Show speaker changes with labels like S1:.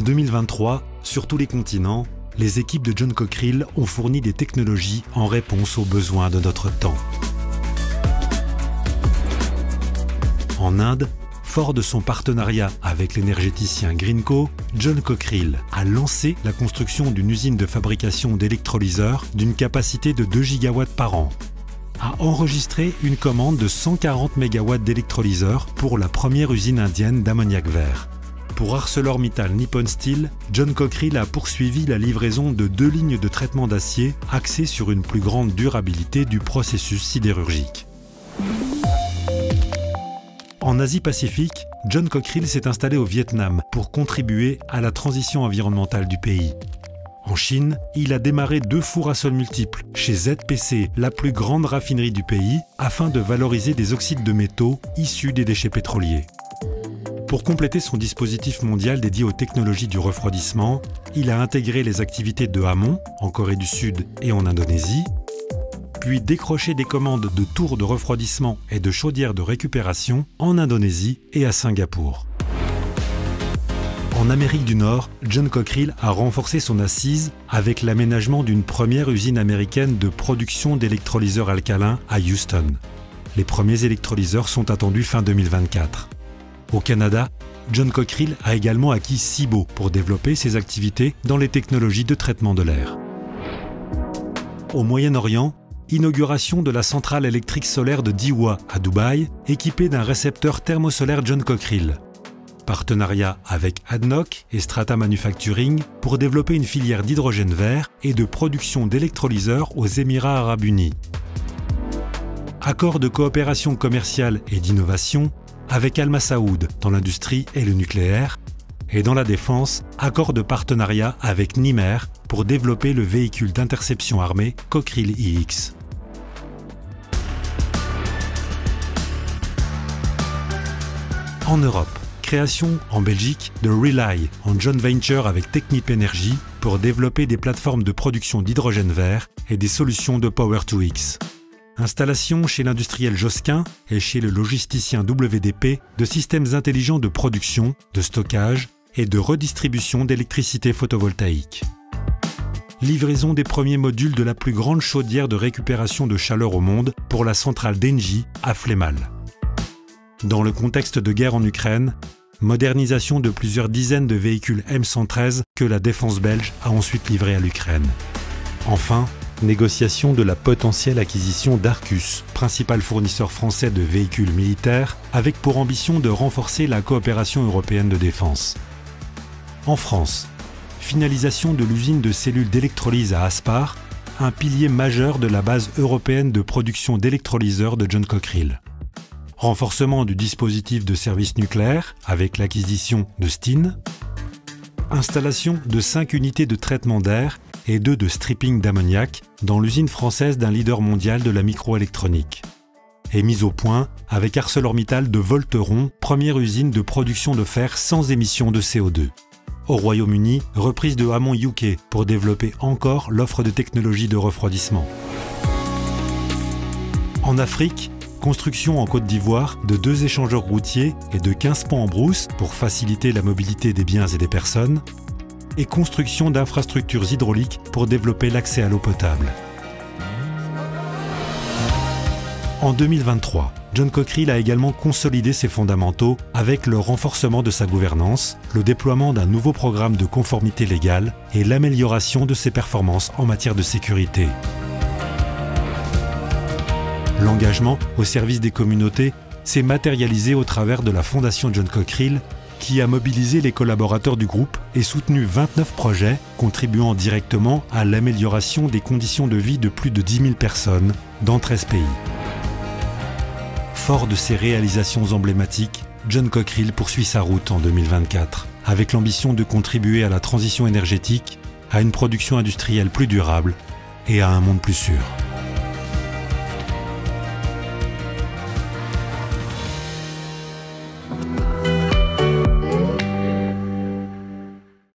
S1: 2023, sur tous les continents, les équipes de John Cockerill ont fourni des technologies en réponse aux besoins de notre temps. En Inde, fort de son partenariat avec l'énergéticien Greenko, John Cockerill a lancé la construction d'une usine de fabrication d'électrolyseurs d'une capacité de 2 gigawatts par an, a enregistré une commande de 140 MW d'électrolyseurs pour la première usine indienne d'ammoniac vert. Pour ArcelorMittal Nippon Steel, John Cockerill a poursuivi la livraison de 2 lignes de traitement d'acier axées sur une plus grande durabilité du processus sidérurgique. En Asie-Pacifique, John Cockerill s'est installé au Vietnam pour contribuer à la transition environnementale du pays. En Chine, il a démarré 2 fours à sol multiples chez ZPC, la plus grande raffinerie du pays, afin de valoriser des oxydes de métaux issus des déchets pétroliers. Pour compléter son dispositif mondial dédié aux technologies du refroidissement, il a intégré les activités de Hamon, en Corée du Sud et en Indonésie, puis décroché des commandes de tours de refroidissement et de chaudières de récupération en Indonésie et à Singapour. En Amérique du Nord, John Cockerill a renforcé son assise avec l'aménagement d'une première usine américaine de production d'électrolyseurs alcalins à Houston. Les premiers électrolyseurs sont attendus fin 2024. Au Canada, John Cockerill a également acquis Cibo pour développer ses activités dans les technologies de traitement de l'air. Au Moyen-Orient, inauguration de la centrale électrique solaire de Dewa à Dubaï, équipée d'un récepteur thermosolaire John Cockerill. Partenariat avec ADNOC et Strata Manufacturing pour développer une filière d'hydrogène vert et de production d'électrolyseurs aux Émirats arabes unis. Accord de coopération commerciale et d'innovation avec Al Masaoud dans l'industrie et le nucléaire. Et dans la défense, accord de partenariat avec Nimer pour développer le véhicule d'interception armée Cockerill iX. En Europe, création en Belgique de Rely en joint venture avec Technip Energies pour développer des plateformes de production d'hydrogène vert et des solutions de Power-to-X. Installation chez l'industriel Josquin et chez le logisticien WDP de systèmes intelligents de production, de stockage et de redistribution d'électricité photovoltaïque. Livraison des premiers modules de la plus grande chaudière de récupération de chaleur au monde pour la centrale d'Engie à Flémal. Dans le contexte de guerre en Ukraine, modernisation de plusieurs dizaines de véhicules M113 que la défense belge a ensuite livrés à l'Ukraine. Enfin, négociation de la potentielle acquisition d'Arcus, principal fournisseur français de véhicules militaires, avec pour ambition de renforcer la coopération européenne de défense. En France, finalisation de l'usine de cellules d'électrolyse à Aspar, un pilier majeur de la base européenne de production d'électrolyseurs de John Cockerill. Renforcement du dispositif de service nucléaire avec l'acquisition de STIN. Installation de 5 unités de traitement d'air et 2 de stripping d'ammoniac dans l'usine française d'un leader mondial de la microélectronique. Et mise au point avec ArcelorMittal de Volteron, première usine de production de fer sans émission de CO2. Au Royaume-Uni, reprise de Hamon UK pour développer encore l'offre de technologies de refroidissement. En Afrique, construction en Côte d'Ivoire de 2 échangeurs routiers et de 15 ponts en brousse pour faciliter la mobilité des biens et des personnes, et construction d'infrastructures hydrauliques pour développer l'accès à l'eau potable. En 2023, John Cockerill a également consolidé ses fondamentaux avec le renforcement de sa gouvernance, le déploiement d'un nouveau programme de conformité légale et l'amélioration de ses performances en matière de sécurité. L'engagement au service des communautés s'est matérialisé au travers de la Fondation John Cockerill, qui a mobilisé les collaborateurs du groupe et soutenu 29 projets contribuant directement à l'amélioration des conditions de vie de plus de 10 000 personnes dans 13 pays. Fort de ces réalisations emblématiques, John Cockerill poursuit sa route en 2024, avec l'ambition de contribuer à la transition énergétique, à une production industrielle plus durable et à un monde plus sûr.